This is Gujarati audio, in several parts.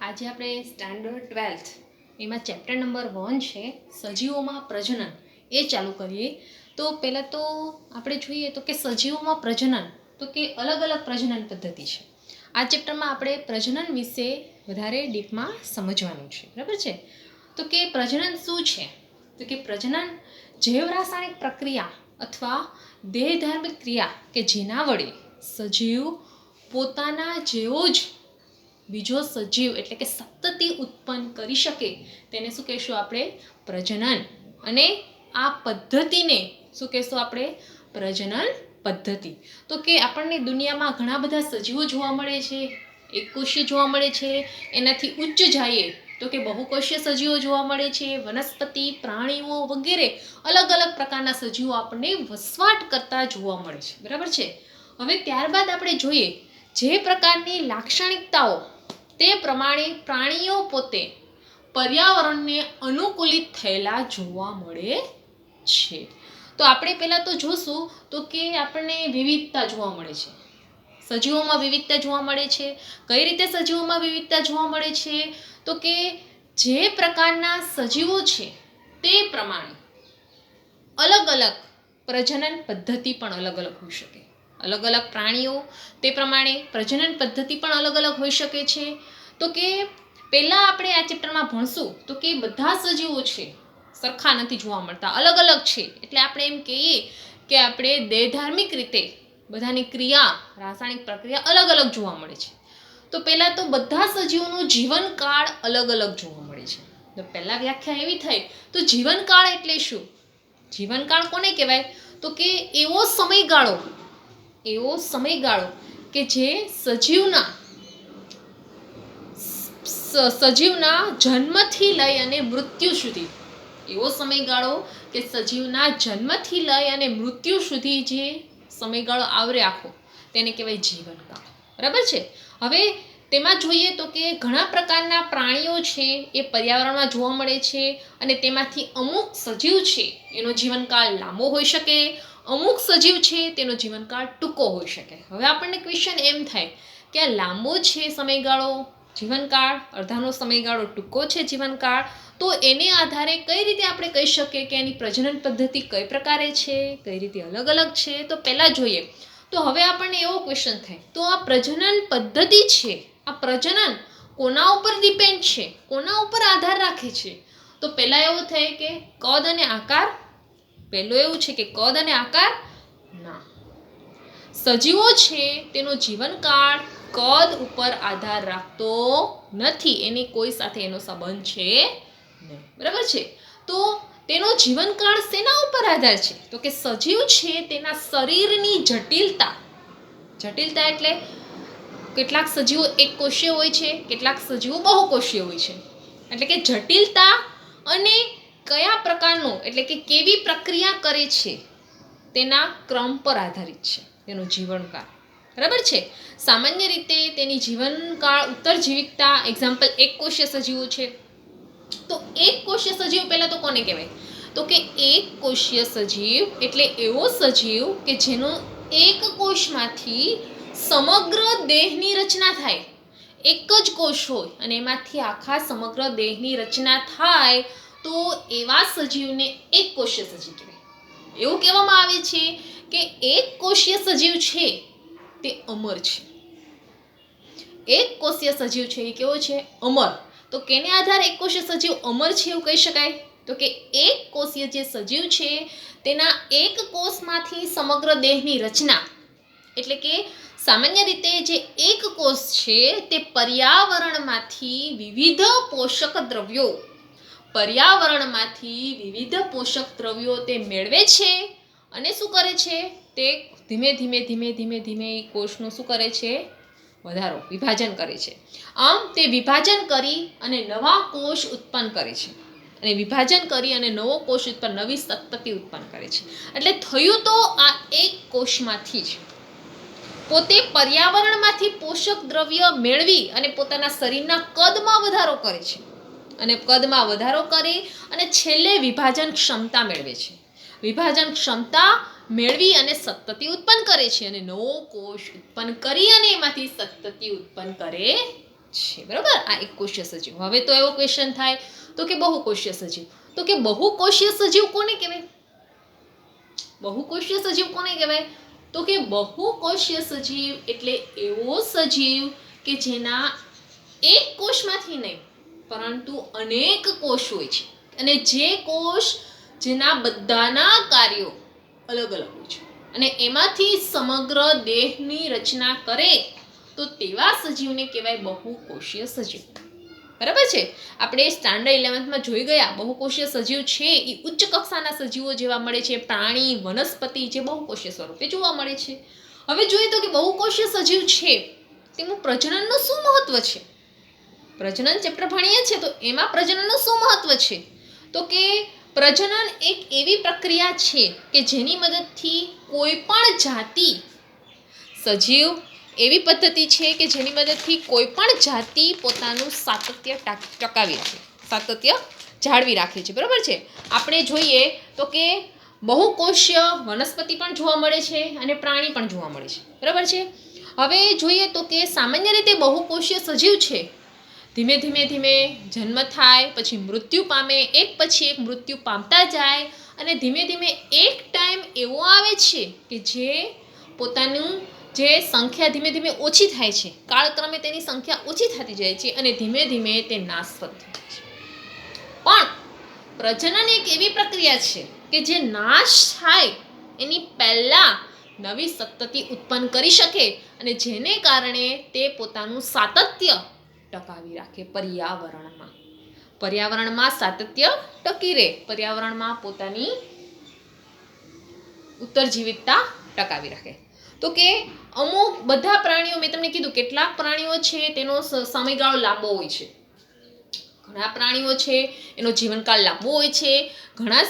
આજે આપણે સ્ટાન્ડર્ડ 12th એમાં ચેપ્ટર નંબર 1 છે સજીવોમાં પ્રજનન એ ચાલુ કરીએ. તો પહેલાં તો આપણે જોઈએ તો કે સજીવોમાં પ્રજનન તો કે અલગ અલગ પ્રજનન પદ્ધતિ છે. આ ચેપ્ટરમાં આપણે પ્રજનન વિશે વધારે ડીપમાં સમજવાનું છે, બરાબર છે. તો કે પ્રજનન શું છે? તો કે પ્રજનન જૈવ રાસાયણિક પ્રક્રિયા અથવા દેહધાર્મિક ક્રિયા કે જેના વડે સજીવ પોતાના જેવો જ બીજો સજીવ એટલે કે સંતતિ ઉત્પન્ન કરી શકે તેને શું કહેશું આપણે? પ્રજનન. અને આ પદ્ધતિને શું કહેશું આપણે? પ્રજનન પદ્ધતિ. તો કે આપણને દુનિયામાં ઘણા બધા સજીવો જોવા મળે છે. એકકોષીય જોવા મળે છે, એનાથી ઉચ્ચ જઈએ તો કે બહુકોષીય સજીવો જોવા મળે છે, વનસ્પતિ, પ્રાણીઓ વગેરે અલગ અલગ પ્રકારના સજીવો આપણને વસવાટ કરતા જોવા મળે છે, બરાબર છે. હવે ત્યારબાદ આપણે જોઈએ જે પ્રકારની લાક્ષણિકતાઓ તે પ્રમાણે પ્રાણીઓ પોતે પર્યાવરણને અનુકૂલિત થયેલા જોવા મળે છે. તો આપણે પહેલાં તો જોશું તો કે આપણને વિવિધતા જોવા મળે છે. સજીવોમાં વિવિધતા જોવા મળે છે. કઈ રીતે સજીવોમાં વિવિધતા જોવા મળે છે? તો કે જે પ્રકારના સજીવો છે તે પ્રમાણે અલગ અલગ પ્રજનન પદ્ધતિ પણ અલગ અલગ હોઈ શકે. અલગ અલગ પ્રાણીઓ તે પ્રમાણે પ્રજનન પદ્ધતિ પણ અલગ અલગ હોઈ શકે છે. તો કે પહેલાં આપણે આ ચેપ્ટરમાં ભણશું તો કે બધા સજીવો છે સરખા નથી જોવા મળતા, અલગ અલગ છે. એટલે આપણે એમ કહીએ કે આપણે દેહધાર્મિક રીતે બધાની ક્રિયા, રાસાયણિક પ્રક્રિયા અલગ અલગ જોવા મળે છે. તો પહેલાં તો બધા સજીવોનો જીવનકાળ અલગ અલગ જોવા મળે છે. તો પહેલાં વ્યાખ્યા એવી થઈ તો જીવનકાળ એટલે શું? જીવનકાળ કોને કહેવાય? તો કે એવો સમયગાળો કે જે સજીવના જન્મથી લઈ અને મૃત્યુ સુધી, એવો સમયગાળો કે સજીવના જન્મથી લઈ અને મૃત્યુ સુધી જે સમયગાળો આવરે આખો તેને કહેવાય જીવનકાળ, બરાબર છે. હવે તેમાં જોઈએ તો કે ઘણા પ્રકારના પ્રાણીઓ છે એ પર્યાવરણમાં જોવા મળે છે અને તેમાંથી અમુક સજીવ છે એનો જીવનકાળ લાંબો હોઈ શકે, અમુક સજીવ છે તેનો જીવનકાળ ટૂંકો હોઈ શકે. હવે આપણને ક્વેશ્ચન એમ થાય કે આ લાંબો છે સમયગાળો જીવનકાળ, અડધાનો સમયગાળો ટૂંકો છે જીવનકાળ, તો એને આધારે કઈ રીતે આપણે કહી શકીએ કે એની પ્રજનન પદ્ધતિ કઈ પ્રકારે છે, કઈ રીતે અલગ અલગ છે? તો પહેલાં જોઈએ તો હવે આપણને એવો ક્વેશ્ચન થાય તો આ પ્રજનન પદ્ધતિ છે, આ પ્રજનન કોના ઉપર ડિપેન્ડ છે, કોના ઉપર આધાર રાખે છે? તો પહેલાં એવું થાય કે કદ અને આકાર. પહેલું એવું છે કે કદ અને આકાર. ના, સજીવો છે તેનો જીવનકાળ કદ ઉપર આધાર રાખતો નથી, એની કોઈ સાથે એનો સંબંધ છે નહીં, બરાબર છે. તો તેનો જીવનકાળ શેના ઉપર આધાર છે? તો કે સજીવ છે તેના શરીરની જટિલતા એટલે કેટલાક સજીવો એકકોષીય હોય છે, કેટલાક સજીવો બહુકોષીય હોય છે. એટલે કે જટિલતા અને કયા પ્રકારનો એટલે કે કેવી પ્રક્રિયા કરે છે તેના ક્રમ પર આધારિત છે તેનું જીવનકાળ, બરાબર છે. સામાન્ય રીતે તેની જીવનકાળ ઉત્તરજીવિકતા, એક્ઝામ્પલ એકકોષીય સજીવો છે. તો એકકોષીય સજીવ પહેલાં તો કોને કહેવાય? તો કે એકકોષીય સજીવ એટલે એવો સજીવ કે જેનો એક કોષમાંથી સમગ્ર દેહની રચના થાય. એક જ કોષ હોય અને એમાંથી આખા સમગ્ર દેહની રચના થાય તો એવા સજીવને એકકોષીય સજીવ કહેવાય. એવું કહેવામાં આવે છે કે એકકોષીય સજીવ છે તે અમર છે. એકકોષીય સજીવ છે એ કેવો છે? અમર. તો કેને આધારે એકકોષીય સજીવ અમર છે એવું કહી શકાય? તો કે એક કોષીય જે સજીવ છે તેના એક કોષમાંથી સમગ્ર દેહની રચના, એટલે કે સામાન્ય રીતે જે એક કોષ છે તે પર્યાવરણમાંથી વિવિધ પોષક દ્રવ્યો તે મેળવે છે અને શું કરે છે? તે ધીમે ધીમે એ કોષનું શું કરે છે? વિભાજન કરે છે. આમ તે વિભાજન કરી અને નવા કોષ ઉત્પન્ન કરે છે અને વિભાજન કરી અને નવો કોષ નવી સંતતિ ઉત્પન્ન કરે છે. એટલે થયું તો આ એક કોષમાંથી જ પોતે પર્યાવરણમાંથી પોષક દ્રવ્ય મેળવી અને પોતાના શરીરના કદમાં વધારો કરે છે અને કદમાં વધારો કરી અને છેલ્લે વિભાજન ક્ષમતા મેળવે છે. વિભાજન ક્ષમતા મેળવી અને સંતતિ ઉત્પન્ન કરે છે અને નવો કોષ ઉત્પન્ન કરી અને એમાંથી સંતતિ ઉત્પન્ન કરે છે. બરાબર, આ એક કોષીય સજીવ. હવે તો એવો ક્વેશ્ચન થાય તો કે બહુકોષીય સજીવ. તો કે બહુકોષીય સજીવ કોને કહેવાય? બહુકોષીય સજીવ કોને કહેવાય? તો કે બહુકોષીય સજીવ એટલે એવો સજીવ કે જેના એક કોષમાંથી નહીં પરંતુ અનેક કોષ હોય છે, અને જે કોષ જેના બધાના કાર્યો અલગ અલગ હોય છે અને એમાંથી સમગ્ર દેહની રચના કરે તો તેવા સજીવને કહેવાય બહુકોષીય સજીવ. બરાબર છે. આપણે સ્ટાન્ડર્ડ 11માં જોઈ ગયા બહુકોષીય સજીવ છે એ ઉચ્ચ કક્ષાના સજીવો જેવા મળે છે, પ્રાણી, વનસ્પતિ જે બહુકોષીય સ્વરૂપે જોવા મળે છે. હવે જોઈએ તો કે બહુકોષીય સજીવ છે તેનું પ્રજનનનું શું મહત્વ છે? પ્રજનન ચેપ્ટર ભણીએ છીએ તો એમાં પ્રજનનનું શું મહત્વ છે? તો કે પ્રજનન એક એવી પ્રક્રિયા છે કે જેની મદદથી કોઈ પણ જાતિ સજીવ એવી પદ્ધતિ છે કે જેની મદદથી કોઈ પણ જાતિ પોતાનું સાતત્ય જાળવી રાખે છે. બરાબર છે. આપણે જોઈએ તો કે બહુકોષીય વનસ્પતિ પણ જોવા મળે છે અને પ્રાણી પણ જોવા મળે છે. બરાબર છે. હવે જોઈએ તો કે સામાન્ય રીતે બહુકોષીય સજીવ છે ધીમે ધીમે જન્મ થાય પછી મૃત્યુ પામે, એક પછી એક મૃત્યુ પામતા જાય અને ધીમે ધીમે એક ટાઈમ એવો આવે છે કે જે પોતાનું જે સંખ્યા ધીમે ધીમે ઓછી થાય છે, કાળક્રમે તેની સંખ્યા ઓછી થતી જાય છે અને ધીમે ધીમે તે નાશવંત થાય છે. પણ પ્રજનન એક એવી પ્રક્રિયા છે કે જે નાશ થાય એની પહેલા નવી સંતતિ ઉત્પન્ન કરી શકે અને જેને કારણે તે પોતાનું સાતત્ય ટકાવી રાખે. પર્યાવરણમાં સાતત્ય ટકી રહે, પર્યાવરણમાં પોતાની ઉત્તરજીવિતતા ટકાવી રાખે. તો કે અમુક બધા પ્રાણીઓ, મેં તમને કીધું કેટલાક પ્રાણીઓ છે તેનો સમયગાળો લાંબો હોય છે, ઘણા પ્રાણીઓ છે એનો જીવનકાળ લાંબો હોય છે, ઘણા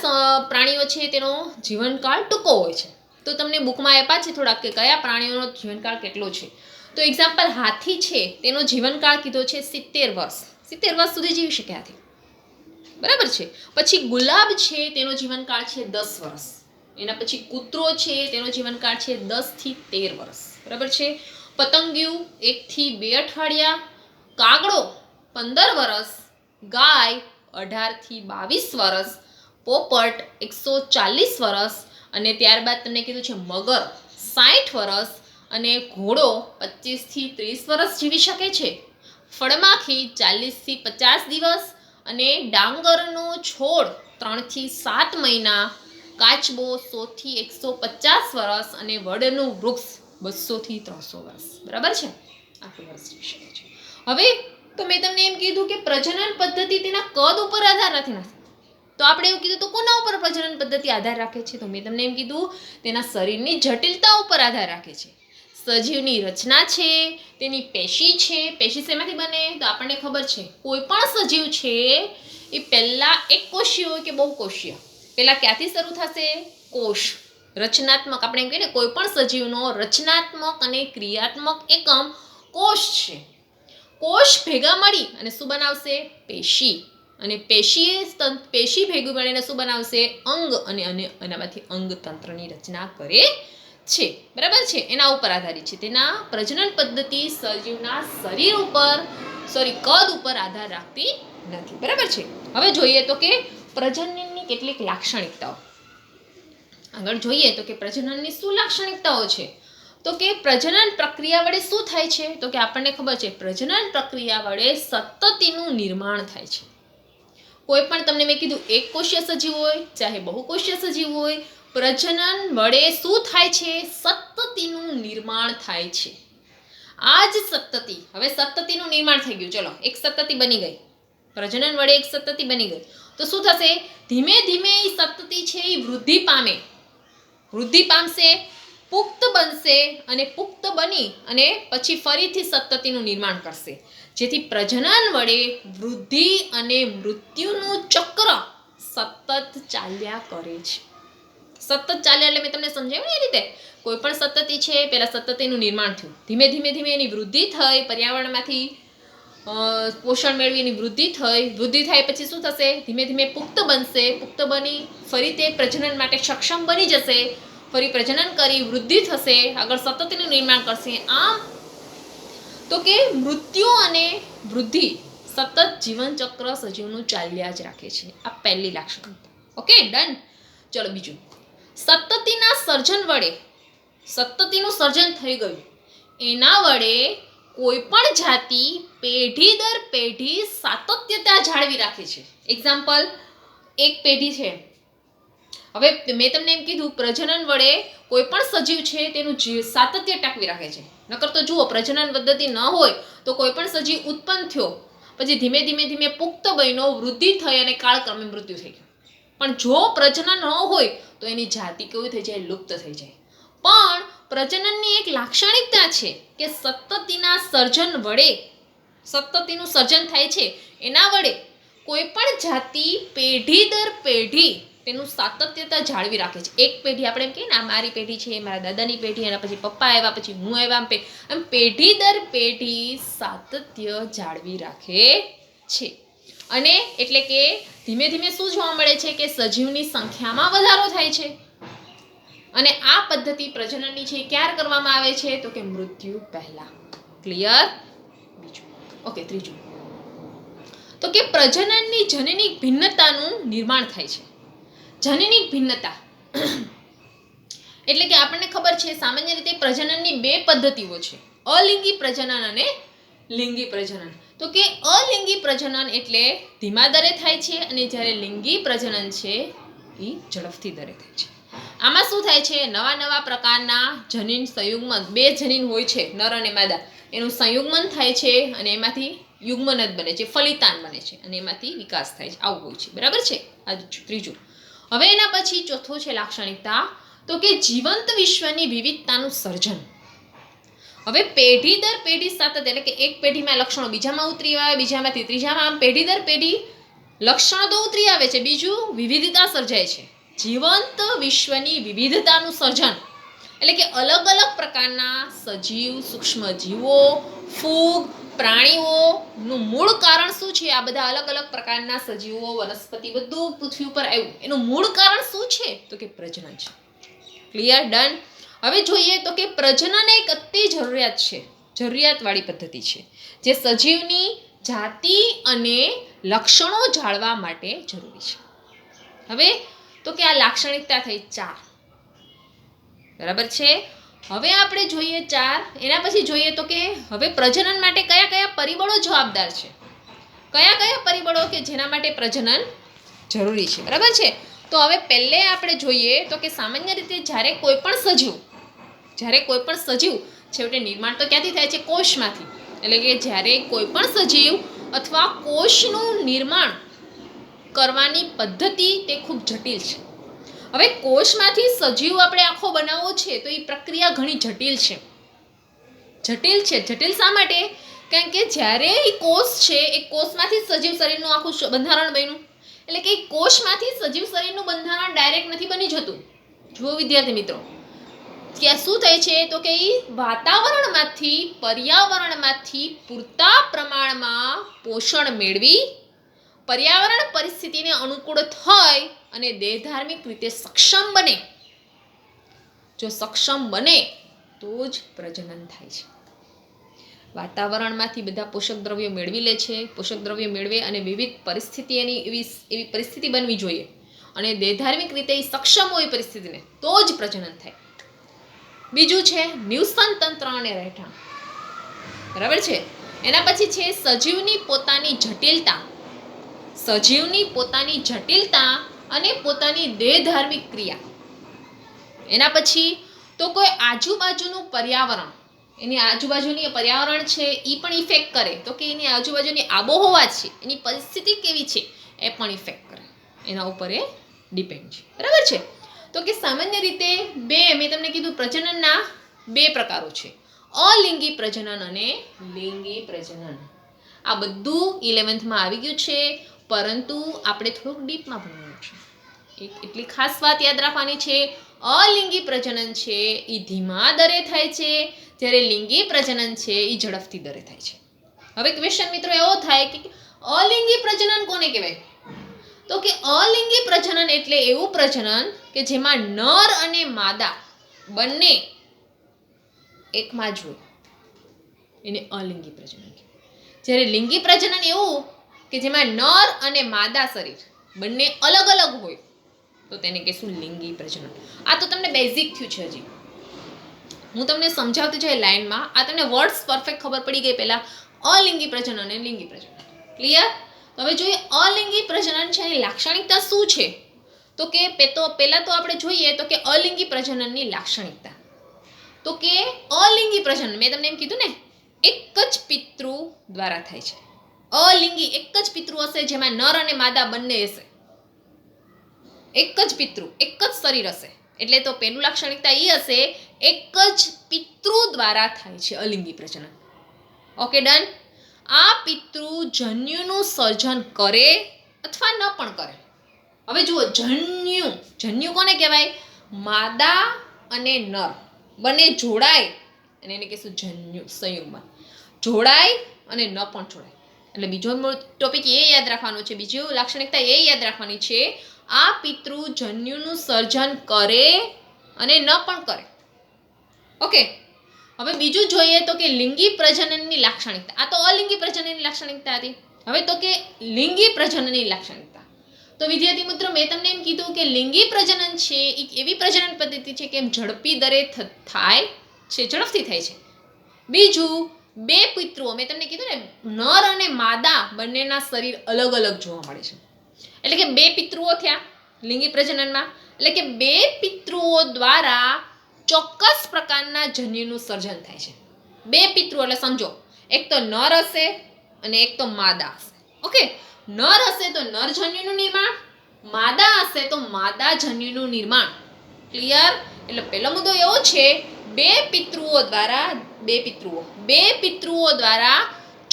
પ્રાણીઓ છે તેનો જીવનકાળ ટૂંકો હોય છે. તો તમને બુકમાં આપ્યા છે થોડાક કે કયા પ્રાણીઓનો જીવનકાળ કેટલો છે. તો એક્ઝામ્પલ હાથી છે તેનો જીવનકાળ કીધો છે 70 વર્ષ. 70 વર્ષ સુધી જીવી શકે હાથી. બરાબર છે. પછી ગુલાબ છે તેનો જીવનકાળ છે 10 વર્ષ. એના પછી કૂતરો છે તેનો જીવનકાળ છે 10 થી 13 વર્ષ. બરાબર છે. પતંગિયું 1 થી 2 અઠવાડિયા, કાગડો 15 વર્ષ, ગાય 18 થી 22 વર્ષ, પોપટ 140 વર્ષ અને ત્યારબાદ તમને કીધું છે મગર 60 વર્ષ અને ઘોડો 25 થી 30 વર્ષ જીવી શકે છે. ફળમાખી 40 થી 50 દિવસ અને ડાંગરનો છોડ 3 થી 7 મહિના, કાચબો 100 થી 150 વર્ષ અને વડનું વૃક્ષ 200 થી 300 વર્ષ. બરાબર છે. આટલું વર્ષ જીવી શકે છે. હવે તો મેં તમને એમ કીધું કે પ્રજનન પદ્ધતિ તેના કદ ઉપર આધાર નથી રાખતી. તો આપણે એવું કીધું તો કોના ઉપર પ્રજનન પદ્ધતિ આધાર રાખે છે? તો મેં તમને એમ કીધું તેના શરીરની જટિલતા ઉપર આધાર રાખે છે. સજીવની રચના છે, તેની પેશી છે. પેશી શેમાંથી બને? તો આપણને ખબર છે કોઈ પણ સજીવ છે એ પહેલા એક કોષીય હોય કે બહુકોષીય, પહેલા ક્યાંથી શરૂ થશે? કોષ. રચનાત્મક, આપણે એમ કહીએ ને કોઈ પણ સજીવનો રચનાત્મક અને ક્રિયાત્મક એકમ કોષ છે. કોષ ભેગા મળી અને શું બનાવશે? પેશી. અને પેશી ભેગું મળીને શું બનાવશે? અંગ. અને એનામાંથી અંગતંત્રની રચના કરે છે. બરાબર છે. એના ઉપર આધારિત છે. તેના પ્રજનન પદ્ધતિ સજીવના કદ ઉપર આધાર રાખતી નથી. બરાબર છે. હવે જોઈએ તો કે પ્રજનનની કેટલીક લાક્ષણિકતાઓ. આગળ જોઈએ તો કે પ્રજનનની શું લાક્ષણિકતાઓ છે? તો કે પ્રજનન પ્રક્રિયા વડે શું થાય છે? તો કે આપણને ખબર છે પ્રજનન પ્રક્રિયા વડે સંતતિનું નિર્માણ થાય છે. કોઈ પણ તમને મેં કીધું એક કોષીય સજીવ હોય ચાહે બહુકોષીય સજીવ હોય, પ્રજનન વડે શું થાય છે? સંતતિનું નિર્માણ થાય છે. આ જ સંતતિ, હવે સંતતિનું નિર્માણ થઈ ગયું, ચલો એક સંતતિ બની ગઈ, પ્રજનન વડે એક સંતતિ બની ગઈ તો શું થશે? ધીમે ધીમે એ સંતતિ છે એ વૃદ્ધિ પામશે, પુખ્ત બનશે અને પુખ્ત બની અને પછી ફરીથી સંતતિનું નિર્માણ કરશે. જેથી પ્રજનન વડે વૃદ્ધિ અને મૃત્યુનું ચક્ર સતત ચાલ્યા કરે છે. સતત ચાલ્યા એટલે મેં તમને સમજાવ્યું એ રીતે કોઈ પણ સંતતિ છે પહેલા સંતતિનું નિર્માણ થયું, ધીમે ધીમે એની વૃદ્ધિ થઈ, પર્યાવરણમાંથી પોષણ મેળવી એની વૃદ્ધિ થાય પછી શું થશે? ધીમે ધીમે પુખ્ત બનશે, પુખ્ત બની ફરી તે પ્રજનન માટે સક્ષમ બની જશે, ફરી પ્રજનન કરી વૃદ્ધિ થશે, આગળ સંતતિનું નિર્માણ કરશે. આમ તો કે મૃત્યુ અને વૃદ્ધિ સતત જીવનચક્ર સજીવનું ચાલ્યા જ રાખે છે. આ પહેલી લાક્ષણિકતા. Okay, done. ચલો બીજું, સંતતિના સર્જન વડે, સંતતિનું સર્જન થઈ ગયું, એના વડે કોઈ પણ જાતિ પેઢી દર પેઢી સાતત્યતા જાળવી રાખે છે. એક્ઝામ્પલ, એક પેઢી છે, હવે મેં તમને એમ કીધું પ્રજનન વડે કોઈ પણ સજીવ છે તેનું સાતત્ય ટકાવી રાખે છે. નકર તો જુઓ, પ્રજનન પદ્ધતિ ન હોય તો કોઈ પણ સજીવ ઉત્પન્ન થયો, પછી ધીમે ધીમે ધીમે પુખ્ત બન્યો, વૃદ્ધિ થઈ અને કાળક્રમે મૃત્યુ થઈ ગયું. પણ જો પ્રજનન ન હોય તો એની જાતિ કેવી થઈ જાય? લુપ્ત થઈ જાય. પણ પ્રજનનની એક લાક્ષણિકતા છે કે સંતતિના સર્જન વડે, સંતતિનું સર્જન થાય છે, એના વડે કોઈ પણ જાતિ પેઢી દર પેઢી તેનું સાતત્યતા જાળવી રાખે છે. એક પેઢી આપણે એમ કહીએ ને, આ મારી પેઢી છે, મારા દાદાની પેઢી, એના પછી પપ્પા આવ્યા, પછી હું આવ્યા, એમ પેઢી દર પેઢી સાતત્ય જાળવી રાખે છે. અને એટલે કે ધીમે ધીમે શું જોવા મળે છે કે સજીવની સંખ્યામાં વધારો થાય છે. અને આ પદ્ધતિ પ્રજનનની છે ક્યારે કરવામાં આવે છે? તો કે મૃત્યુ પહેલા. ક્લિયર? બીજું. ઓકે, ત્રીજું, તો કે પ્રજનનની જનનિક ભિન્નતાનું નિર્માણ થાય છે. જનનિક ભિન્નતા એટલે કે આપણને ખબર છે સામાન્ય રીતે પ્રજનનની બે પદ્ધતિઓ છે, અલિંગી પ્રજનન અને લિંગી પ્રજનન. તો કે અલિંગી પ્રજનન એટલે ધીમા દરે થાય છે, અને જ્યારે લિંગી પ્રજનન છે એ ઝડપથી દરે થાય છે. આમાં શું થાય છે? નવા નવા પ્રકારના જનીન સંયુગ્મન, બે જનીન હોય છે, નર અને માદા, એનું સંયુગ્મન થાય છે અને એમાંથી યુગ્મન જ બને છે, ફલિતાન બને છે, અને એમાંથી વિકાસ થાય છે. આવું હોય છે. બરાબર છે? આ ત્રીજું. હવે એના પછી ચોથું છે લાક્ષણિકતા, તો કે જીવંત વિશ્વની વિવિધતાનું સર્જન. હવે પેઢી દર પેઢી સતત, એટલે કે એક પેઢીમાં લક્ષણો બીજામાં ઉતરી આવે, બીજામાંથી ત્રીજામાં, આમ પેઢી દર પેઢી લક્ષણો તો ઉતરી આવે છે, બીજું વિવિધતા સર્જાય છે. જીવંત વિશ્વની વિવિધતાનું સર્જન એટલે કે અલગ અલગ પ્રકારના સજીવ, સૂક્ષ્મ જીવો, ફૂગ, પ્રાણીઓનું મૂળ કારણ શું છે? આ બધા અલગ અલગ પ્રકારના સજીવો, વનસ્પતિ, બધું પૃથ્વી ઉપર આવ્યું, એનું મૂળ કારણ શું છે? તો કે પ્રજનન છે. ક્લિયર? ડન. હવે જોઈએ તો કે પ્રજનન એક અતિ જરૂરિયાત છે, જરૂરિયાતવાળી પદ્ધતિ છે, જે સજીવની જાતિ અને લક્ષણો જાળવા માટે જરૂરી છે. હવે તો કે આ લાક્ષણિકતા થઈ 4. બરાબર છે? હવે આપણે જોઈએ 4, એના પછી જોઈએ તો કે હવે પ્રજનન માટે કયા કયા પરિબળો જવાબદાર છે, કયા કયા પરિબળો કે જેના માટે પ્રજનન જરૂરી છે. બરાબર છે? તો હવે પહેલે આપણે જોઈએ તો કે સામાન્ય રીતે જ્યારે કોઈ પણ સજીવ છેવટે નિર્માણ તો ક્યાંથી થાય છે? કોષમાંથી. એટલે કે જ્યારે કોઈ પણ સજીવ અથવા કોષનું નિર્માણ કરવાની પદ્ધતિ તે ખૂબ જટિલ છે. હવે કોષમાંથી સજીવ આપણે આખો બનાવવો છે તો એ પ્રક્રિયા ઘણી જટિલ છે. જટિલ શા માટે? કારણ કે જ્યારે એ કોષ છે, એ કોષમાંથી સજીવ શરીરનું આખું બંધારણ બન્યું. એટલે કે કોષમાંથી સજીવ શરીરનું બંધારણ ડાયરેક્ટ નથી બની જતું. જુઓ વિદ્યાર્થી મિત્રો, ત્યાં શું થાય છે તો કે વાતાવરણમાંથી, પર્યાવરણમાંથી પૂરતા પ્રમાણમાં પોષણ મેળવી પર્યાવરણ પરિસ્થિતિને અનુકૂળ થઈ અને દેહધાર્મિક રીતે સક્ષમ બને. જો સક્ષમ બને તો જ પ્રજનન થાય છે. વાતાવરણમાંથી બધા પોષક દ્રવ્યો મેળવી લે છે, પોષક દ્રવ્યો મેળવે અને વિવિધ પરિસ્થિતિ એવી પરિસ્થિતિ બનવી જોઈએ, અને દેહધાર્મિક રીતે એ સક્ષમ હોય પરિસ્થિતિને, તો જ પ્રજનન થાય. બીજું છે નિવસન તંત્ર અને રહેઠાણ. બરાબર છે? એના પછી છે સજીવની પોતાની જટિલતા અને પોતાની દેહધાર્મિક ક્રિયા. એના પછી તો કોઈ આજુબાજુનું પર્યાવરણ, એની આજુબાજુની પર્યાવરણ છે એ પણ ઇફેક્ટ કરે, તો કે એની આજુબાજુની આબોહવા છે, એની પરિસ્થિતિ કેવી છે એ પણ ઇફેક્ટ કરે, એના ઉપર એ ડિપેન્ડ છે. બરાબર છે? તો કે સામાન્ય રીતે મેં તમને કીધું પ્રજનનના 2 પ્રકારો છે, અલિંગી પ્રજનન અને લિંગી પ્રજનન. આ બધું 11th આવી ગયું છે, પરંતુ આપણે થોડુંક ડીપમાં ભણવાનું છે. એટલી ખાસ વાત યાદ રાખવાની છે, અલિંગી પ્રજનન છે એ ધીમા દરે થાય છે, જ્યારે લિંગી પ્રજનન છે એ ઝડપથી દરે થાય છે. હવે ક્વેશ્ચન મિત્રો એવો થાય કે અલિંગી પ્રજનન કોને કહેવાય? તો કે અલિંગી પ્રજનન એટલે એવું પ્રજનન કે જેમાં નર અને માદા બંને એકમાં જ હોય. એને અલિંગી પ્રજનન કહેવાય. જ્યારે લિંગી પ્રજનન એવું કે જેમાં નર અને માદા શરીર બંને અલગ અલગ હોય તો તેને કહેશું લિંગી પ્રજનન. આ તો તમને બેઝિક થયું છે. હજી હું તમને સમજાવતી જાય લાઈનમાં, આ તમને વર્ડ્સ પરફેક્ટ ખબર પડી ગઈ પહેલા, અલિંગી પ્રજનન અને લિંગી પ્રજનન. ક્લિયર? તો હવે જોઈએ અલિંગી પ્રજનન છે એની લાક્ષણિકતા શું છે. તો કે પહેલા તો આપણે જોઈએ તો કે અલિંગી પ્રજનનની લાક્ષણિકતા. તો કે અલિંગી પ્રજનન મેં તમને એમ કીધું ને, એક જ પિતૃ દ્વારા થાય છે. અલિંગી એક જ પિતૃ હશે જેમાં નર અને માદા બંને હશે. એક જ પિતૃ, એક જ શરીર હશે. એટલે તો પેલું લાક્ષણિકતા એ હશે, એક જ પિતૃ દ્વારા થાય છે અલિંગી પ્રજનન. Okay done. આ પિતૃ જન્યુનું સર્જન કરે અથવા ન પણ કરે. હવે જુઓ, જન્યુ કોને કહેવાય? માદા અને નર બંને જોડાય અને એને કહેશું જન્યુ, સંયુગમાં જોડાય અને ન પણ જોડાય. એટલે બીજો ટોપિક એ યાદ રાખવાનો છે, બીજી લાક્ષણિકતા એ યાદ રાખવાની છે, આ પિતૃ જન્યુનું સર્જન કરે અને ન પણ કરે. ઓકે. હવે બીજું જોઈએ તો કે લિંગી પ્રજનનની લાક્ષણિકતા. આ તો અલિંગી પ્રજનનની લાક્ષણિકતા હતી. હવે તો કે લિંગી પ્રજનનની લાક્ષણિકતા. તો વિદ્યાર્થી મિત્રો, મેં તમને એમ કીધું કે લિંગી પ્રજનન છે એક એવી પ્રજનન પદ્ધતિ છે કે એમ ઝડપી દરે થાય છે, ઝડપથી થાય છે. બીજું, બે પિતૃઓ, મેં તમને કીધું ને, નર અને માદા બંનેના શરીર અલગ અલગ જોવા મળે છે. એટલે કે બે પિતૃઓ થયા લિંગી પ્રજનનમાં. એટલે કે બે પિતૃઓ દ્વારા ચોક્કસ પ્રકારના જન્યુનું સર્જન થાય છે. બે પિતૃ એટલે સમજો, એક તો નર હશે અને એક તો માદા હશે. ઓકે. નર હશે તો નર જન્યુનું નિર્માણ, માદા હશે તો માદા જન્યુનું નિર્માણ. ક્લિયર? એટલે પહેલો મુદ્દો એવો છે, બે પિતૃઓ દ્વારા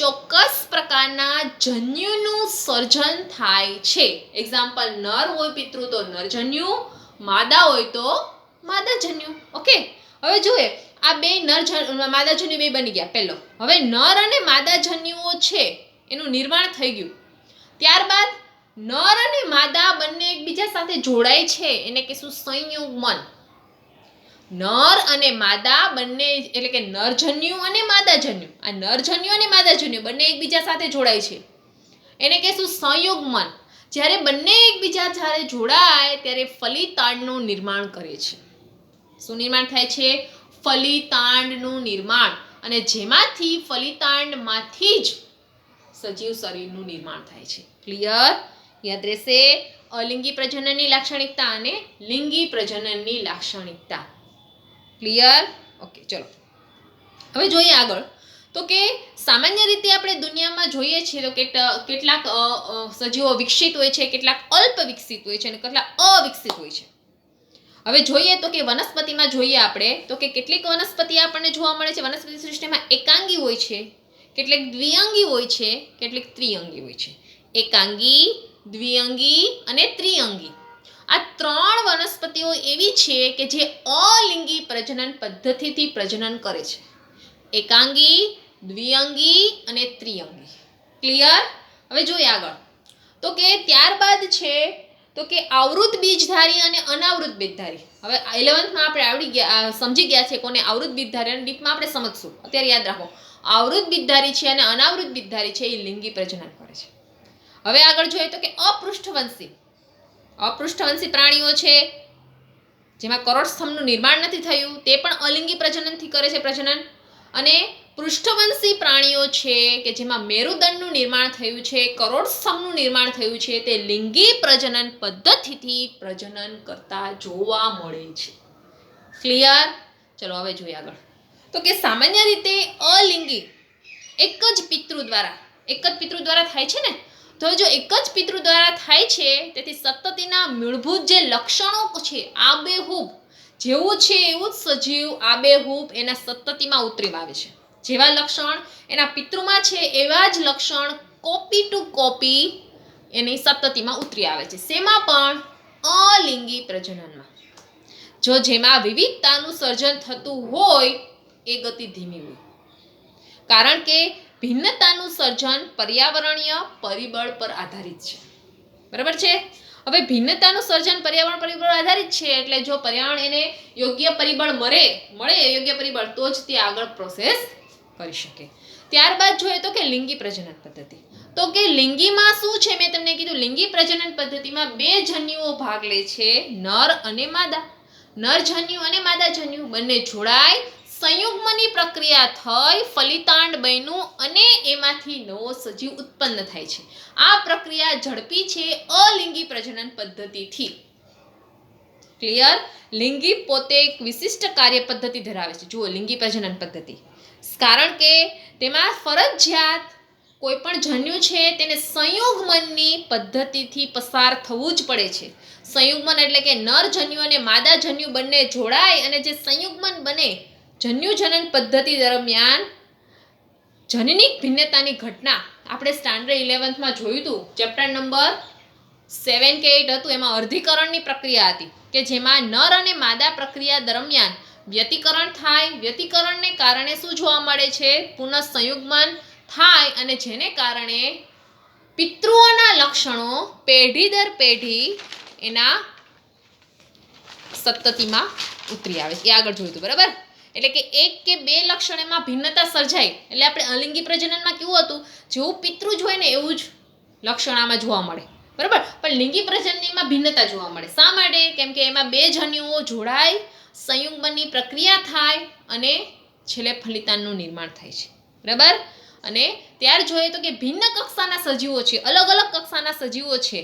ચોક્કસ પ્રકારના જન્યુનું સર્જન થાય છે. એક્ઝામ્પલ, નર હોય પિતૃ તો નરજન્યુ, માદા હોય તો માદાજન્યુ. ઓકે. હવે જોઈએ, આ બે માદાજન્યુ બે બની ગયા પહેલો. હવે નર અને માદાજન્યુઓ છે એનું નિર્માણ થઈ ગયું. ત્યારબાદ નર અને માદા બંને એકબીજા સાથે જોડાય છે, એને કહેશું સંયુગ્મન. નર અને માદા બંને એટલે કે નરજન્યુ અને માદાજન્યુ, આ નરજન્યુ અને માદાજન્યુ બંને એકબીજા સાથે જોડાય છે, એને કહેશું સંયુગ્મન. જ્યારે બંને એકબીજા જ્યારે જોડાય ત્યારે ફલિતાંડનું નિર્માણ કરે છે. શું નિર્માણ થાય છે? ફલિતાંડનું નિર્માણ. અને જેમાંથી ફલિતાંડમાંથી જ સજીવ શરીરનું નિર્માણ થાય છે. ક્લિયર? યાદ રહેશે અલિંગી પ્રજનનની લાક્ષણિકતા અને લિંગી પ્રજનનની લાક્ષણિકતા. ક્લિયર? ઓકે. ચલો હવે જોઈએ આગળ. તો કે સામાન્ય રીતે આપણે દુનિયામાં જોઈએ છીએ તો કેટલાક સજીવો વિકસિત હોય છે, કેટલાક અલ્પ વિકસિત હોય છે અને કેટલાક અવિકસિત હોય છે. હવે જોઈએ તો કે વનસ્પતિમાં જોઈએ આપણે તો કે કેટલીક વનસ્પતિ આપણને જોવા મળે છે, વનસ્પતિ સૃષ્ટિમાં એકાંગી હોય છે, કેટલીક દ્વિઅંગી હોય છે, કેટલીક ત્રિઅંગી હોય છે. એકાંગી, દ્વિઅંગી અને ત્રિઅંગી આ ત્રણ વનસ્પતિઓ એવી છે કે જે અલિંગી પ્રજનન પદ્ધતિથી પ્રજનન કરે છે. એકાંગી, દ્વિઅંગી અને ત્રિઅંગી. ક્લિયર? હવે જોઈએ આગળ. તો કે ત્યારબાદ છે તો કે આવૃત બીજધારી અને અનાવૃત બીજધારી. હવે 11th માં આપણે સમજી ગયા છે કોને આવૃત બીજધારી, અને ડીપમાં આપણે સમજશું. અત્યારે યાદ રાખો, આવૃત બીજધારી છે અને અનાવૃત બીજધારી છે એ લિંગી પ્રજનન કરે છે. હવે આગળ જોઈએ તો કે અપૃષ્ઠવંશી પ્રાણીઓ છે જેમાં કરોડસ્તંભનું નિર્માણ નથી થયું, તે પણ અલિંગી પ્રજનનથી કરે છે પ્રજનન. અને પૃષ્ઠવંશી પ્રાણીઓ છે કે જેમાં મેરુદંડનું નિર્માણ થયું છે, કરોડસ્તંભનું નિર્માણ થયું છે, તે લિંગી પ્રજનન પદ્ધતિથી પ્રજનન કરતા જોવા મળે છે. ક્લિયર? ચલો હવે જોઈએ આગળ. તો કે સામાન્ય રીતે અલિંગી એક જ પિતૃ દ્વારા થાય છે ને. તો જો એક જ પિતૃ દ્વારા થાય છે તેથી સંતતિના મૂળભૂત જે લક્ષણો છે, આબેહૂબ જેવું છે એવું જ સજીવ આબેહૂબ એના સંતતિમાં ઉતરી આવે છે. જેવા લક્ષણ એના પિતૃમાં છે એવા જ લક્ષણ કોપી ટુ કોપી એની સંતતિમાં ઉતરી આવે છે. શેમાં પણ? અલિંગી પ્રજનનમાં. જો જેમાં વિવિધતાનું સર્જન થતું હોય એ ગતિ ધીમી હોય, કારણ કે ભિન્નતાનું સર્જન પર્યાવરણીય પરિબળ પર આધારિત છે. બરાબર છે? હવે ભિન્નતાનું સર્જન પર્યાવરણ પરિબળ આધારિત છે એટલે જો પર્યાવરણ એને યોગ્ય પરિબળ મળે યોગ્ય પરિબળ તો જ તે આગળ પ્રોસેસ કરી શકે. ત્યારબાદ જોઈએ તો કે લિંગી પ્રજનન પદ્ધતિ. તો કે લિંગીમાં શું છે, મેં તમને કીધું લિંગી પ્રજનન પદ્ધતિમાં 2 જન્યુઓ ભાગ લે છે, નર અને માદા. નર જન્યુ અને માદા જન્યુ બંને જોડાય, સંયુગ્મની પ્રક્રિયા થઈ, ફલિતાંડ બન્યું અને એમાંથી નવો સજીવ ઉત્પન્ન થાય છે. આ પ્રક્રિયા ઝડપી છે અલિંગી પ્રજનન પદ્ધતિથી. ક્લિયર? લિંગી પોતે એક વિશિષ્ટ કાર્ય પદ્ધતિ ધરાવે છે. જુઓ, લિંગી પ્રજનન પદ્ધતિ, કારણ કે તેમાં ફરજિયાત કોઈ પણ જન્યુ છે તેને સંયુગ્મનની પદ્ધતિથી પસાર થવું જ પડે છે. સંયુગ્મન એટલે કે નર જન્યુ અને માદા જન્યુ બંને જોડાય અને જે સંયુગ્મન બને, જન્યુ જનન પદ્ધતિ દરમિયાન જનનિક ભિન્નતાની ઘટના આપણે સ્ટાન્ડર્ડ 11માં જોયું હતું, ચેપ્ટર નંબર 7 કે 8 હતું. એમાં અર્ધીકરણની પ્રક્રિયા હતી કે જેમાં નર અને માદા પ્રક્રિયા દરમિયાન વ્યતિકરણ થાય. વ્યતિકરણને કારણે શું જોવા મળે છે? પુનઃ સંયુગ્મન થાય અને જેને કારણે પિતૃઓના લક્ષણો પેઢી દર પેઢી એના સંતતિમાં ઉતરી આવે. એ આગળ જોયું હતું, બરાબર? એટલે કે 1 કે 2 લક્ષણોમાં ભિન્નતા સર્જાય એટલે આપણે અલિંગી પ્રજનનમાં કેવું હતું, જેવું પિતૃ જ હોય ને એવું જ લક્ષણ આમાં જોવા મળે, બરાબર? પણ લિંગી પ્રજનનમાં ભિન્નતા જોવા મળે. શા માટે? કેમ કે એમાં 2 જન્યુઓ જોડાય, સંયુગ્મનની પ્રક્રિયા થાય અને છેલ્લે ફલિતાંડનું નિર્માણ થાય છે, બરાબર? અને ત્યાર જોઈએ તો કે ભિન્ન કક્ષાના સજીવો છે, અલગ અલગ કક્ષાના સજીવો છે,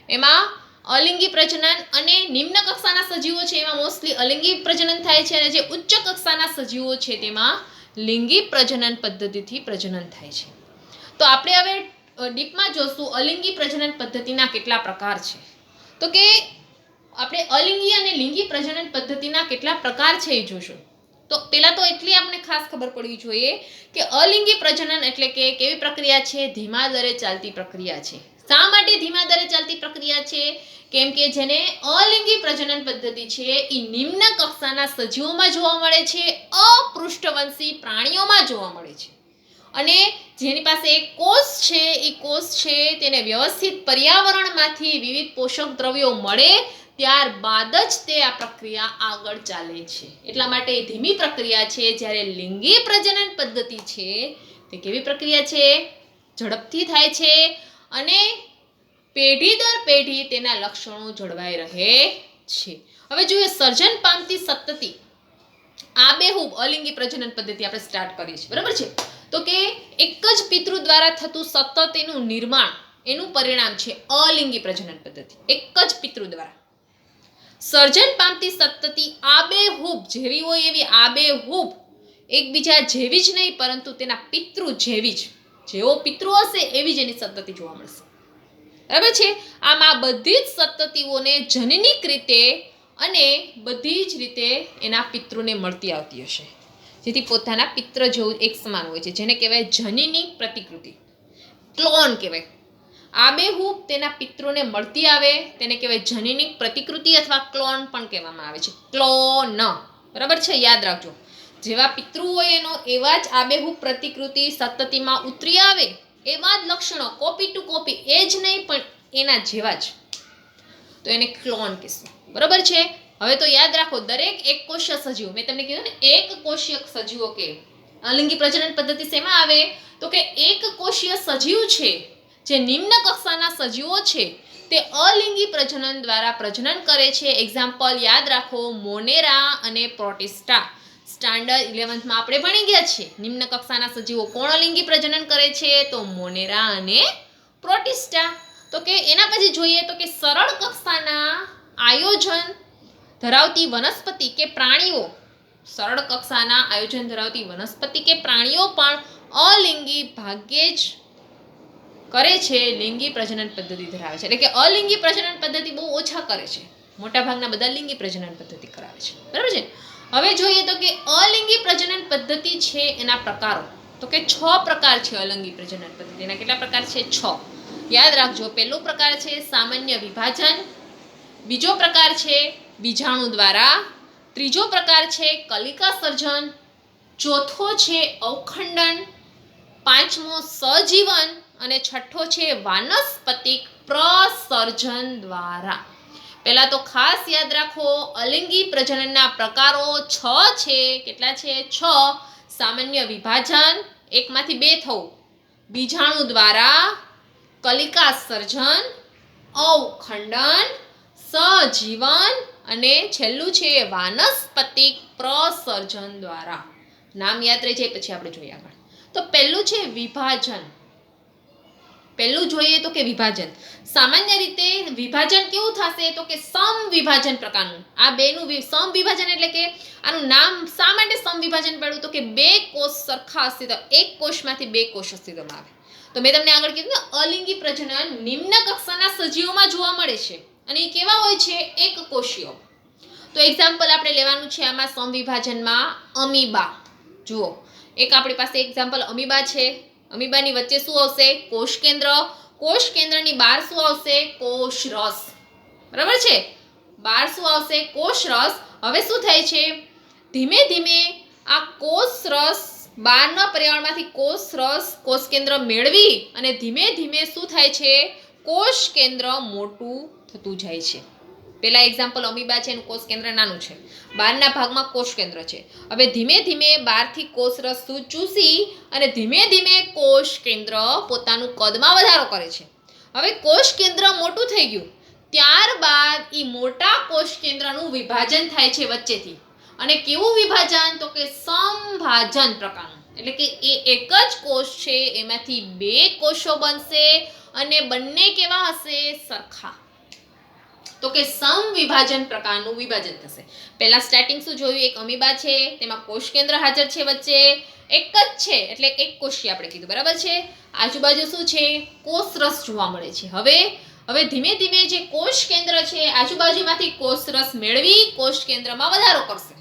એમાં અલિંગી પ્રજનન અને નિમ્ન કક્ષાના સજીવો છે એમાં મોસ્ટલી અલિંગી પ્રજનન થાય છે, અને જે ઉચ્ચ કક્ષાના સજીવો છે તેમાં લિંગી પ્રજનન પદ્ધતિથી પ્રજનન થાય છે. તો આપણે હવે ડીપમાં જોશું અલિંગી પ્રજનન પદ્ધતિના કેટલા પ્રકાર છે. તો કે આપણે અલિંગી અને લિંગી પ્રજનન પદ્ધતિના કેટલા પ્રકાર છે એ જોશું. તો પહેલા તો એટલી આપણે ખાસ ખબર પડવી જોઈએ કે અલિંગી પ્રજનન એટલે કે કેવી પ્રક્રિયા છે? ધીમા દરે ચાલતી પ્રક્રિયા છે. શા માટે ધીમા દરે ચાલતી પ્રક્રિયા છે? કેમ કે જેને અલિંગી પ્રજનન પદ્ધતિ છે એ નિમ્ન કક્ષાના સજીવોમાં જોવા મળે છે, અપૃષ્ઠવંશી પ્રાણીઓમાં જોવા મળે છે, અને જેની પાસે એક કોષ છે એ કોષ છે તેને વ્યવસ્થિત પર્યાવરણમાંથી વિવિધ પોષક દ્રવ્યો મળે ત્યારબાદ જ તે આ પ્રક્રિયા આગળ ચાલે છે. એટલા માટે ધીમી પ્રક્રિયા છે. જ્યારે લિંગી પ્રજનન પદ્ધતિ છે તે કેવી પ્રક્રિયા છે? ઝડપથી થાય છે અને પેઢી દર પેઢી તેના લક્ષણો જળવાઈ રહે છે. હવે જોઈએ સર્જન પામતી સંતતિ, આબેહૂબ અલિંગી પ્રજનન પદ્ધતિ આપણે સ્ટાર્ટ કરીએ છીએ, બરાબર છે? તો કે એક જ પિતૃ દ્વારા થતું સતત એનું નિર્માણ, એનું પરિણામ છે અલિંગી પ્રજનન પદ્ધતિ. એક જ પિતૃ દ્વારા સર્જન પામતી સંતતિ આબેહૂબ, જેવી હોય એવી આબેહૂબ, એકબીજા જેવી જ નહીં પરંતુ તેના પિતૃ જેવી જ, જેવો પિતૃ હશે એવી જ એની સંતતિ જોવા મળશે, બરાબર છે? આમ આ બધી જ સંતતિઓને જનનિક રીતે અને બધી જ રીતે એના પિતૃને મળતી આવતી હશે, જેથી પોતાના પિતૃ જેવું એક સમાન હોય છે, જેને કહેવાય જનનિક પ્રતિકૃતિ, ક્લોન કહેવાય. આબેહૂબ તેના પિતૃને મળતી આવે તેને કહેવાય જનનિક પ્રતિકૃતિ અથવા ક્લોન પણ કહેવામાં આવે છે. ક્લોન, બરાબર છે? યાદ રાખજો, જેવા પિતૃ હોય એનો એવા જ આબેહૂબ પ્રતિકૃતિ સંતતિમાં ઉતરી આવે, એવા જ લક્ષણો કોપી ટુ કોપી, એ જ નહીં પણ એના જેવા જ, તો એને ક્લોન કહેશું, બરાબર છે? હવે તો યાદ રાખો, દરેક એક કોષીય સજીવ, મેં તમને કીધું ને એક કોષીય સજીવો કે અલિંગી પ્રજનન પદ્ધતિ શેમાં આવે? તો કે એક કોષીય સજીવ છે જે નિમ્ન કક્ષાના સજીવો છે તે અલિંગી પ્રજનન દ્વારા પ્રજનન કરે છે. એક્ઝામ્પલ યાદ રાખો, મોનેરા અને પ્રોટિસ્ટા. સ્ટાન્ડર્ડ 11માં આપણે ભણી ગયા છીએ. નિમ્ન કક્ષાના સજીવો કોણ અલિંગી પ્રજનન કરે છે? તો મોનેરા અને પ્રોટિસ્ટા. તો કે એના પછી જોઈએ તો કે સરળ કક્ષાના આયોજન ધરાવતી વનસ્પતિ કે પ્રાણીઓ, સરળ કક્ષાના આયોજન ધરાવતી વનસ્પતિ કે પ્રાણીઓ પણ અલિંગી ભાગ્યે જ કરે છે, લિંગી પ્રજનન પદ્ધતિ ધરાવે છે. એટલે કે અલિંગી પ્રજનન પદ્ધતિ બહુ ઓછા કરે છે, મોટાભાગના બધા લિંગી પ્રજનન પદ્ધતિ કરાવે છે, બરાબર છે? હવે જોઈએ તો કે અલિંગી પ્રજનન પદ્ધતિ છે એના પ્રકારો. તો કે 6 પ્રકાર છે અલિંગી પ્રજનન પદ્ધતિ. એના કેટલા પ્રકાર છે? 6. યાદ રાખજો, પહેલો પ્રકાર છે સામાન્ય વિભાજન, બીજો પ્રકાર છે બીજાણુ દ્વારા, ત્રીજો પ્રકાર છે કલિકા સર્જન, ચોથો છે અવખંડન, પાંચમો સહજીવન અને છઠ્ઠો છે વાનસ્પતિક પ્રસર્જન દ્વારા. પહેલા તો ખાસ યાદ રાખો, અલિંગી પ્રજનનના પ્રકારો 6 છે. કેટલા છે? 6. સામાન્ય વિભાજન, એકમાંથી બે થવું, બીજાણુ દ્વારા કલિકા સર્જન, અવખંડન, સહજીવન અને છેલ્લું છે વાનસ્પતિક પ્રસર્જન દ્વારા. નામ યાદ રહી જાય પછી આપણે જોઈએ આગળ. તો પહેલું છે વિભાજન. પહેલું જોઈએ તો કે વિભાજન. સામાન્ય રીતે વિભાજન કેવું થશે તો કે સમવિભાજન પ્રકારનું. આ બેનું સમવિભાજન એટલે કે આનું નામ શા માટે સમવિભાજન પડ્યું તો કે બે કોષ સરખા અસ્તિત્વ, એક કોષમાંથી બે કોષ અસ્તિત્વમાં આવે. તો મેં તમને આગળ કીધું ને અલિંગી પ્રજનન નિમ્ન કક્ષાના સજીવોમાં જોવા મળે છે અને એ કેવા હોય છે? એક કોષીય. તો એક્ઝામ્પલ આપણે લેવાનું છે આમાં સમવિભાજનમાં અમીબા. જુઓ એક આપણી પાસે એક્ઝામ્પલ અમીબા છે. અમીબાની વચ્ચે શું આવશે? કોષ કેન્દ્ર. કોષ કેન્દ્રની બહાર શું આવશે? કોષ રસ. બરાબર છે? બહાર શું આવશે? કોષ રસ. હવે શું થાય છે? ધીમે ધીમે આ કોષ રસ બહારના પર્યાવરણમાંથી કોષ રસ કોષ કેન્દ્ર મેળવી અને ધીમે ધીમે શું થાય છે? કોષ કેન્દ્ર મોટું થતું જાય છે. પેલા એક્ઝામ્પલ અમીબા છે એનું કોષ કેન્દ્ર નાનું છે, બહારના ભાગમાં કોષ કેન્દ્ર છે. હવે ધીમે ધીમે બહારથી કોષ રસ ચૂસી અને ધીમે ધીમે કોષ કેન્દ્ર પોતાનું કદમાં વધારો કરે છે. હવે કોષ કેન્દ્ર મોટું થઈ ગયું, ત્યારબાદ એ મોટા કોષ કેન્દ્રનું વિભાજન થાય છે વચ્ચેથી. અને કેવું વિભાજન? તો કે સમભાજન પ્રકારનું. એટલે કે એ એક જ કોષ છે, એમાંથી બે કોષો બનશે અને બંને કેવા હશે? સરખા. તો કે સમવિભાજન પ્રકારનું વિભાજન થશે. પહેલા સ્ટાર્ટિંગ શું જોયું? એક અમીબા છે, તેમાં કોષ કેન્દ્ર હાજર છે, વચ્ચે એક જ છે એટલે એક કોષી આપણે કીધું. બરાબર છે? આજુબાજુ શું છે? કોષ રસ જોવા મળે છે. હવે ધીમે ધીમે જે કોષ કેન્દ્ર છે આજુબાજુમાંથી કોષ રસ મેળવી કોષ કેન્દ્રમાં વધારો કરશે,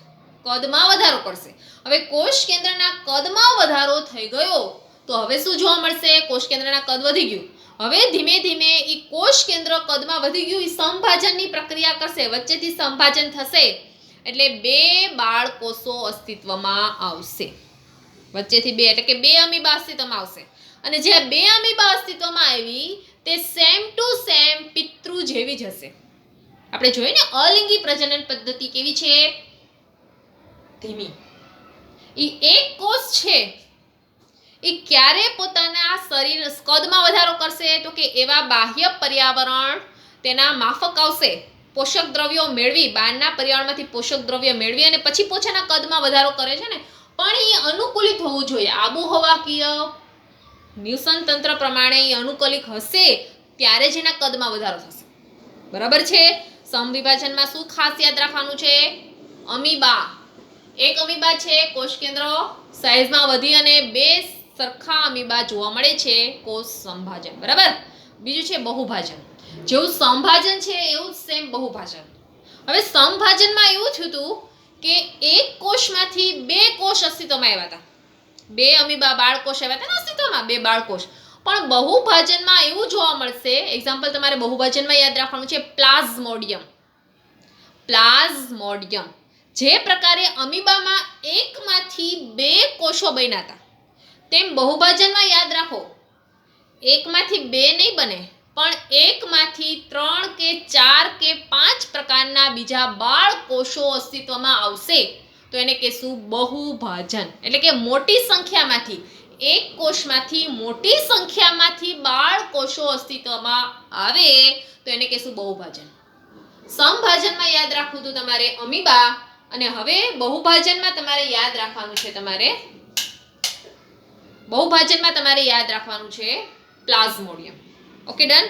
કદમાં વધારો કરશે. હવે કોષ કેન્દ્રના કદમાં વધારો થઈ ગયો તો હવે શું જોવા મળશે? કોષ કેન્દ્રના કદ વધી ગયું. હવે ધીમે ધીમે એ કોષ કેન્દ્ર કદમાં વધી ગયું, એ સંભાજનની પ્રક્રિયા કરશે, વચ્ચેથી સંભાજન થશે એટલે બે બાળકોષો અસ્તિત્વમાં આવશે. વચ્ચેથી બે એટલે કે બે અમીબા અસ્તિત્વમાં આવશે. અને જે બે અમીબા અસ્તિત્વમાં આવી તે સેમ ટુ સેમ પિતૃ જેવી જ હશે. આપણે જોઈએ ને અલિંગી પ્રજનન પદ્ધતિ કેવી છે? ધીમી. એ એક કોષ છે એ ક્યારે પોતાના શરીર કદમાં વધારો કરશે તો કે એવા બાહ્ય પર્યાવરણ તેના માફક આવશે, પોષક દ્રવ્યો મેળવી, બહારના પર્યાવરણમાંથી પોષક દ્રવ્ય મેળવી અને પછી પોતાના કદમાં વધારો કરે છે ને. પણ એ અનુકૂલિત હોવું જોઈએ, આબોહવાકીય નિવસન તંત્ર પ્રમાણે એ અનુકૂલિત હશે ત્યારે જ એના કદમાં વધારો થશે. બરાબર છે? સમવિભાજનમાં શું ખાસ યાદ રાખવાનું છે? અમીબા. એક અમીબા છે, કોષ કેન્દ્ર સાઈઝમાં વધી અને બે સરખા અમીબા જોવા મળે છે, કોષ સંભાજન. બરાબર? બીજું છે બહુભાજન. જેવું સંભાજન છે એવું જ સેમ બહુભાજન. હવે સંભાજનમાં એવું થયું હતું કે એક કોષમાંથી બે કોષ અસ્તિત્વમાં આવ્યા હતા, બે અમીબા બાળકોષ આવ્યા હતા ને અસ્તિત્વમાં, બે બાળકોષ. પણ બહુભાજનમાં એવું જોવા મળશે, એક્ઝામ્પલ તમારે બહુભાજનમાં યાદ રાખવાનું છે પ્લાઝ્મોડિયમ. પ્લાઝ્મોડિયમ જે પ્રકારે અમીબામાં એકમાંથી બે કોષો બન્યા હતા તેમ બહુભાજનમાં યાદ રાખો એકમાંથી બે નહીં બને પણ એકમાંથી 3 કે 4 કે 5 પ્રકારના બીજા બાળ કોષો અસ્તિત્વમાં આવશે તો એને કહેશું બહુભાજન. એટલે કે મોટી સંખ્યામાંથી એક કોષમાંથી મોટી સંખ્યામાંથી બાળ કોષો અસ્તિત્વમાં આવે તો એને કહેશું બહુભાજન. સમભાજનમાં યાદ રાખવું તો તમારે અમીબા અને હવે બહુભાજનમાં તમારે યાદ રાખવાનું છે પ્લાઝ્મોડિયમ. Okay done.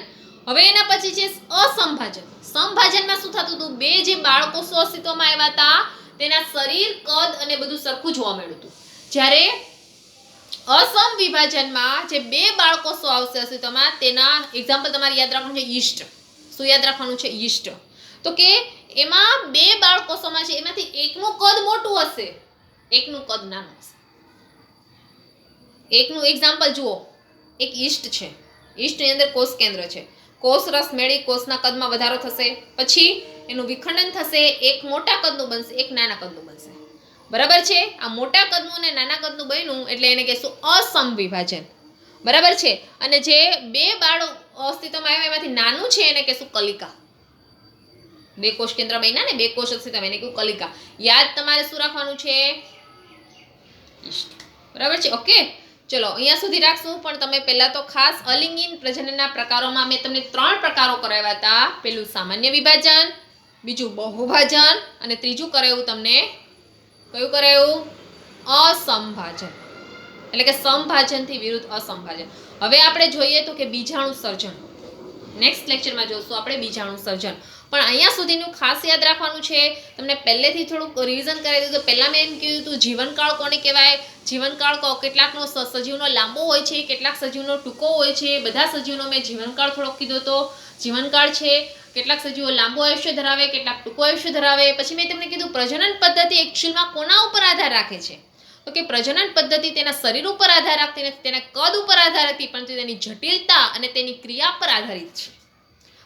હવે એના પછી છે અસંભાજન. સંભાજનમાં શું થતું હતું? બે જે બાળકોષો અસ્તિત્વમાં આવ્યા હતા તેના શરીર, કદ અને બધું સરખું જોવા મળ્યું હતું. જ્યારે અસમવિભાજનમાં જે બે બાળકોષો આવશે અસ્તિત્વમાં તેના એક્ઝામ્પલ તમારે યાદ રાખવાનું છે યીસ્ટ. શું યાદ રાખવાનું છે? યીસ્ટ. તો કે એમાં બે બાળકોષોમાં છે એમાંથી એકનું કદ મોટું હશે, એકનું કદ નાનું હશે. એકનું એક્ઝામ્પલ જુઓ, એક યીસ્ટ છે, યીસ્ટની અંદર કોષ કેન્દ્ર છે, કોષ રસ મેળવી કોષના કદમાં વધારો થશે, પછી એનું વિખંડન થશે, એક મોટા કદનું બનશે, એક નાના કદનું બનશે. બરાબર છે? આ મોટા કદનું અને નાના કદનું બન્યું એટલે એને કહેશું અસમવિભાજન. બરાબર છે? અને જે બે બાળો અસ્તિત્વમાં આવ્યા એમાંથી નાનું છે એને કહેશું કલિકા. બે કોષ કેન્દ્ર બન્યા ને, બે કોષ અસ્તિત્વમાં એને કહેવું કલિકા. યાદ તમારે શું રાખવાનું છે? ઈષ્ટ. બરાબર છે. ઓકે, ચલો અહીંયા સુધી રાખશું. પણ તમે પહેલા તો ખાસ અલિંગી પ્રજનનના પ્રકારોમાં મેં તમને 3 પ્રકારો કરાવ્યા હતા. પેલું સામાન્ય વિભાજન, બીજું બહુભાજન અને ત્રીજું કરાયું તમને કયું કરાયું? અસમભાજન, એટલે કે સમભાજનથી વિરુદ્ધ અસમભાજન. હવે આપણે જોઈએ તો કે બીજાણુ સર્જન. નેક્સ્ટ લેક્ચરમાં જોશું આપણે બીજાણુ સર્જન. પણ અહીંયા સુધીનું ખાસ યાદ રાખવાનું છે. તમને પહેલેથી થોડુંક રિવિઝન કરાવી દીધું. પહેલાં મેં એમ કીધું હતું જીવનકાળ કોને કહેવાય. જીવનકાળ કેટલાકનો સજીવનો લાંબો હોય છે, કેટલાક સજીવનો ટૂંકો હોય છે. બધા સજીવનો મેં જીવનકાળ થોડોક કીધો હતો. જીવનકાળ છે, કેટલાક સજીવો લાંબો આયુષ્ય ધરાવે, કેટલાક ટૂંકો આયુષ્ય ધરાવે. પછી મેં તમને કીધું પ્રજનન પદ્ધતિ એકચ્યુઅલમાં કોના ઉપર આધાર રાખે છે? તો કે પ્રજનન પદ્ધતિ તેના શરીર ઉપર આધાર રાખતી નથી, તેના કદ ઉપર આધાર રાખતી, પરંતુ તેની જટિલતા અને તેની ક્રિયા પર આધારિત છે.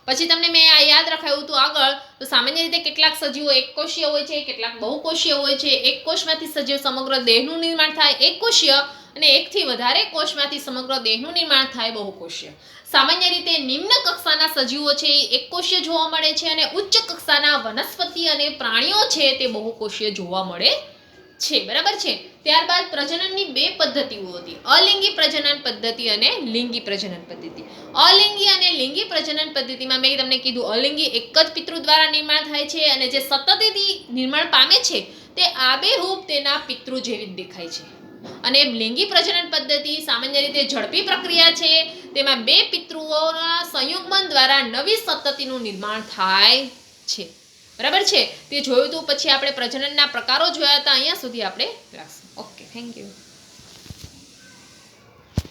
પછી તમને મેં આ યાદ રખાયું હતું આગળ. તો સામાન્ય રીતે કેટલાક સજીવો એકકોષીય હોય છે, કેટલાક બહુકોષીય હોય છે. એક કોષમાંથી સજીવ સમગ્ર દેહનું નિર્માણ થાય એકકોષીય, અને એકથી વધારે કોષમાંથી સમગ્ર દેહનું નિર્માણ થાય બહુકોષીય. સામાન્ય રીતે નિમ્ન કક્ષાના સજીવો છે એ એકકોષીય જોવા મળે છે, અને ઉચ્ચ કક્ષાના વનસ્પતિ અને પ્રાણીઓ છે તે બહુકોષીય જોવા મળે છે. બરાબર છે. ત્યારબાદ પ્રજનનની 2 પદ્ધતિઓ હતી, અલિંગી પ્રજનન પદ્ધતિ અને લિંગી પ્રજનન પદ્ધતિ. અલિંગી અને લિંગી પ્રજનન પદ્ધતિમાં મેં તમને કીધું અલિંગી એક જ પિતૃ દ્વારા નિર્માણ થાય છે, અને જે સતતથી નિર્માણ પામે છે તે આબેહૂબ તેના પિતૃ જેવી જ દેખાય છે. અને લિંગી પ્રજનન પદ્ધતિ સામાન્ય રીતે ઝડપી પ્રક્રિયા છે. તેમાં 2 પિતૃઓના સંયુગ્મન દ્વારા નવી સંતતિનું નિર્માણ થાય છે. બરાબર છે. તે જોયું હતું. પછી આપણે પ્રજનનના પ્રકારો જોયા હતા. અહીંયા સુધી આપણે રાખશું. Okay, thank you.